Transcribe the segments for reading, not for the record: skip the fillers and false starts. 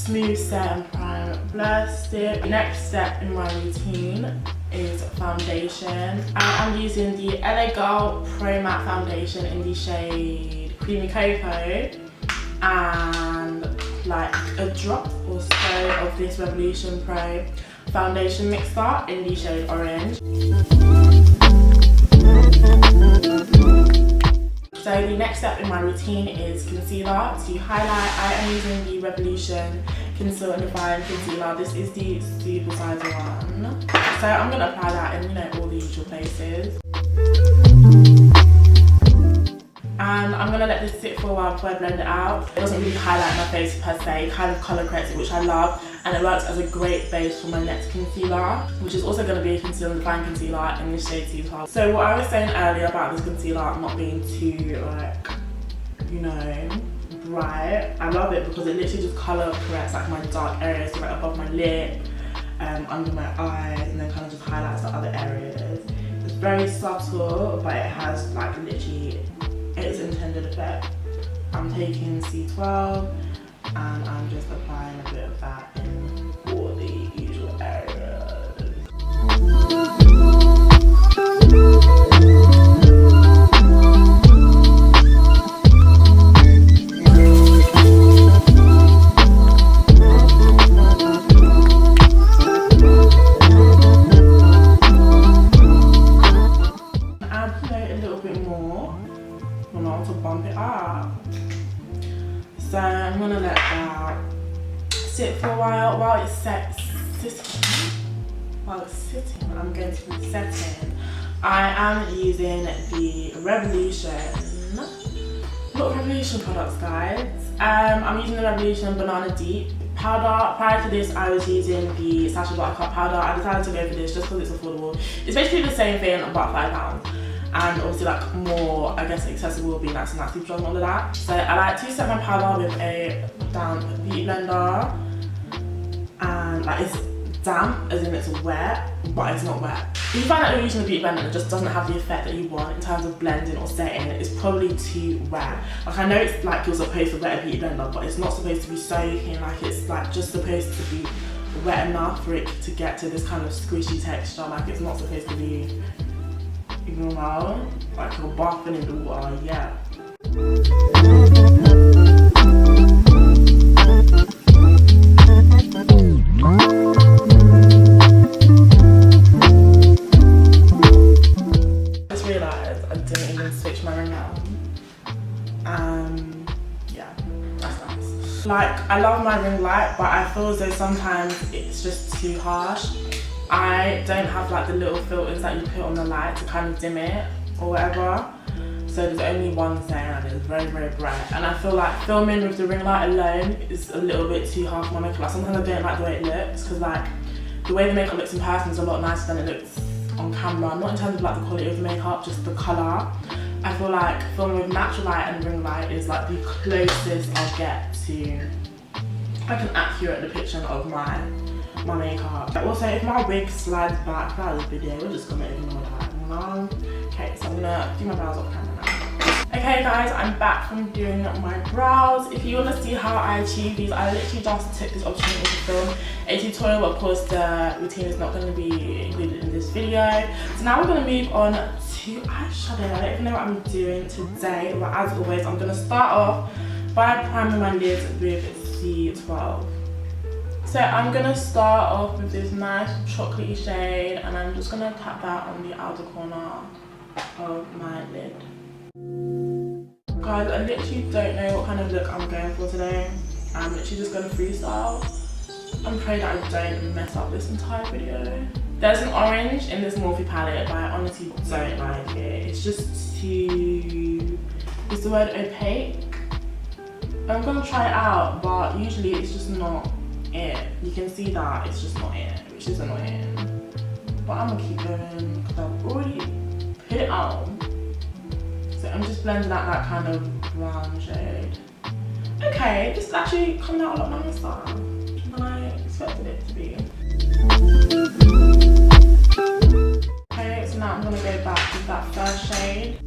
smooth set and prime blur stick. The next step in my routine is foundation. I am using the LA Girl Pro Matte Foundation in the shade Creamy Cocoa and like a drop or so of this Revolution Pro foundation mixer in the shade Orange. So the next step in my routine is concealer. To highlight, I am using the Revolution Conceal and Define Concealer. This is the super size one. So I'm going to apply that in, all the usual places. And I'm going to let this sit for a while before I blend it out. It doesn't really highlight my face per se, it kind of colour corrects it, which I love. And it works as a great base for my next concealer, which is also going to be a Conceal and Define Concealer in the shade 212. So what I was saying earlier about this concealer not being too, bright, I love it because it literally just colour corrects like my dark areas, so like above my lip, under my eyes, and then kind of just highlights the other areas. It's very subtle, but it has like literally its intended effect. I'm taking C12 and I'm just applying a bit of that in all the usual areas. So I'm gonna let that sit for a while. While it's sitting, I'm going to be setting. I am using the Revolution, not Revolution products, guys. I'm using the Revolution Banana Deep powder. Prior to this, I was using the Sacha Buttercup powder. I decided to go for this just because it's affordable. It's basically the same thing, about £5. And obviously like more, I guess, accessible will be like some Super Strong and all of that. So I like to set my powder with a damp beauty blender, and like it's damp as in it's wet, but it's not wet. If you find that you're using a beauty blender and it just doesn't have the effect that you want in terms of blending or setting, it's probably too wet. Like I know it's like you're supposed to wet a beauty blender, but it's not supposed to be soaking, like it's like just supposed to be wet enough for it to get to this kind of squishy texture. Like it's not supposed to be, like you're bathing in the water, yeah. I just realised I didn't even switch my ring out. Yeah, that's nice. Like, I love my ring light, but I feel as though sometimes it's just too harsh. I don't have like the little filters that you put on the light to kind of dim it or whatever. So there's only one there and it's very, very bright. And I feel like filming with the ring light alone is a little bit too harsh for my makeup. Like sometimes I don't like the way it looks because like the way the makeup looks in person is a lot nicer than it looks on camera. Not in terms of like the quality of the makeup, just the colour. I feel like filming with natural light and ring light is like the closest I'll get to like an accurate depiction of my makeup. Also, if my wig slides back throughout this video, we're just gonna ignore that, Okay, so I'm gonna do my brows off camera now. Okay guys, I'm back from doing my brows. If you want to see how I achieve these, I literally just took this opportunity to film a tutorial, but of course the routine is not going to be included in this video. So now we're going to move on to eyeshadow. I don't even know what I'm doing today, but as always, I'm going to start off by priming my lids with C12. So I'm going to start off with this nice chocolatey shade, and I'm just going to tap that on the outer corner of my lid. Guys, I literally don't know what kind of look I'm going for today. I'm literally just going to freestyle and pray that I don't mess up this entire video. There's an orange in this Morphe palette, but I honestly don't like it. It's just too... Is the word opaque? I'm going to try it out, but usually it's just not it. You can see that it's just not it, which is annoying. But I'm going to keep going because I've already put it on. So I'm just blending out that kind of brown shade. Okay, this is actually coming out a lot nicer than I expected it to be. Okay, so now I'm going to go back with that first shade.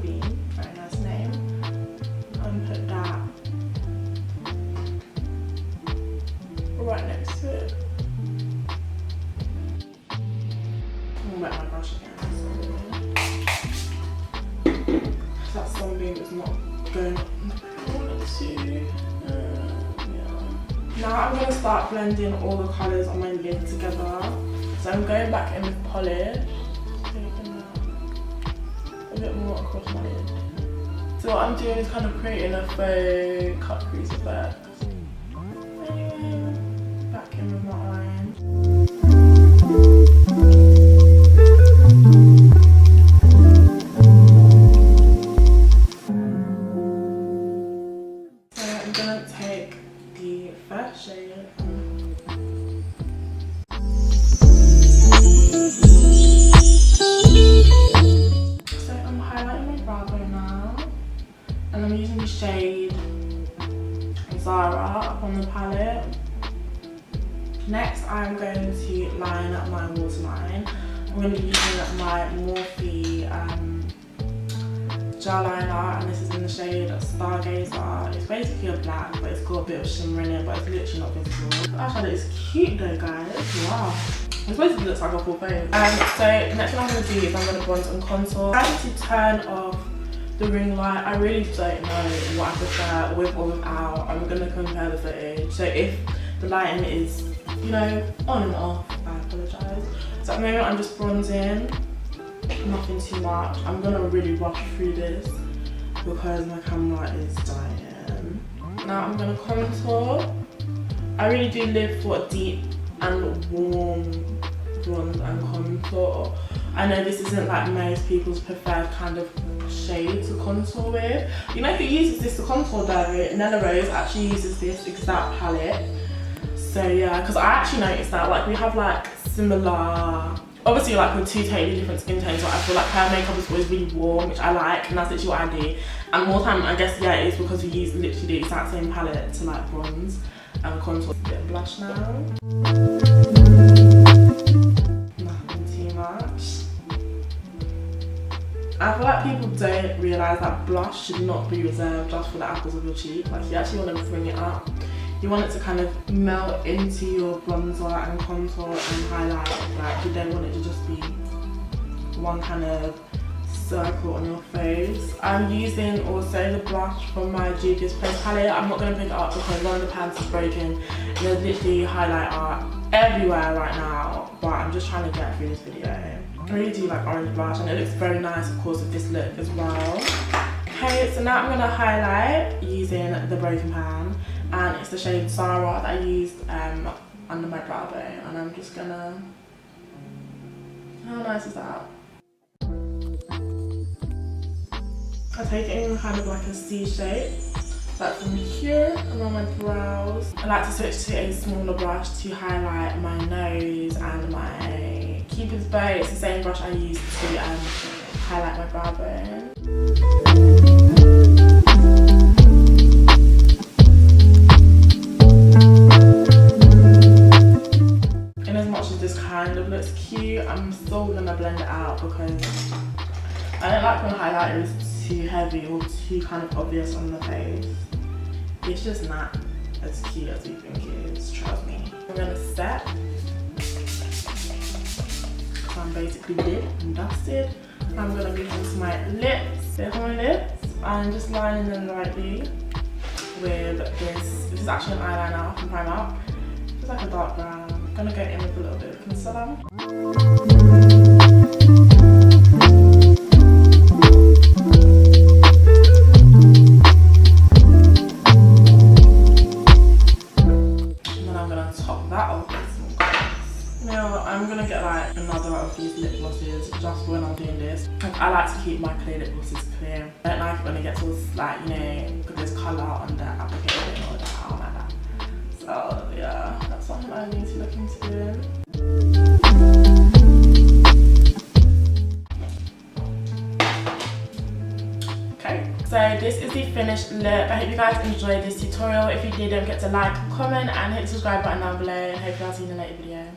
Sunbeam, very nice name. And put that right next to it. I'm gonna wet my brush again. That Sunbeam is not going on the way I want it to. Yeah. Now I'm going to start blending all the colours on my lid together. So I'm going back in with polish, taking a bit more across my lid. So what I'm doing is kind of creating a faux cut crease effect. Anyway, back in with my orange. And I'm using the shade Zara up on the palette. Next, I'm going to line up my waterline. I'm going to be using my Morphe gel liner, and this is in the shade Stargazer. It's basically a black, but it's got a bit of shimmer in it, but it's literally not visible. The eyeshadow is cute though, guys. Wow. It basically looks like a full face. So next thing I'm going to do is I'm going to bronze and contour. I need to turn off the ring light. I really don't know what I prefer with or without. I'm going to compare the footage. So if the lighting is, you know, on and off, I apologise. So at the moment I'm just bronzing, nothing too much. I'm going to really rush through this because my camera is dying. Now I'm going to contour. I really do live for a deep and warm bronze and contour. I know this isn't like most people's preferred kind of shade to contour with. You know who uses this to contour though? Nella Rose actually uses this exact palette. So yeah, because I actually noticed that like we have like similar, obviously like with two totally different skin tones, so I feel like her makeup is always really warm, which I like, and that's literally what I do. And more time, I guess, yeah, it is because we use literally the exact same palette to like bronze and contour. A bit of blush now. Nothing too much. I feel like people don't realise that blush should not be reserved just for the apples of your cheek. Like you actually want to bring it up. You want it to kind of melt into your bronzer and contour and highlight. Like you don't want it to just be one kind of circle on your face. I'm using also the blush from my Juvia's Place palette. I'm not going to pick it up because one of the pans is broken. And there's literally highlight art everywhere right now. But I'm just trying to get through this video. I really do like orange blush, and it looks very nice of course with this look as well. Okay, so now I'm going to highlight using the broken pan, and it's the shade Zara that I used under my brow bone, and I'm just gonna, how nice is that? I take it in kind of like a C shape, like from here around my brows. I like to switch to a smaller brush to highlight my nose and my Cupid's bow. It's the same brush I used to highlight my brow bone. In as much as this kind of looks cute, I'm still gonna blend it out because I don't like when highlighter is too heavy or too kind of obvious on the face. It's just not as cute as you think it is, trust me. I'm gonna set. I'm basically lit and dusted. I'm gonna move on to my lips. Bit on my lips. I'm just lining them lightly with this. This is actually an eyeliner from Primark. It's like a dark brown. I'm gonna go in with a little bit of concealer. I'm gonna get like another of these lip glosses just when I'm doing this. Like, I like to keep my clear lip glosses clear. I don't like it when it gets all like, you know, because there's colour on the applicator and all that. I don't like that. So yeah, that's something I need to look into doing. Okay, so this is the finished look. I hope you guys enjoyed this tutorial. If you did, don't forget to like, comment and hit the subscribe button down below, and hopefully I'll see you in a later video.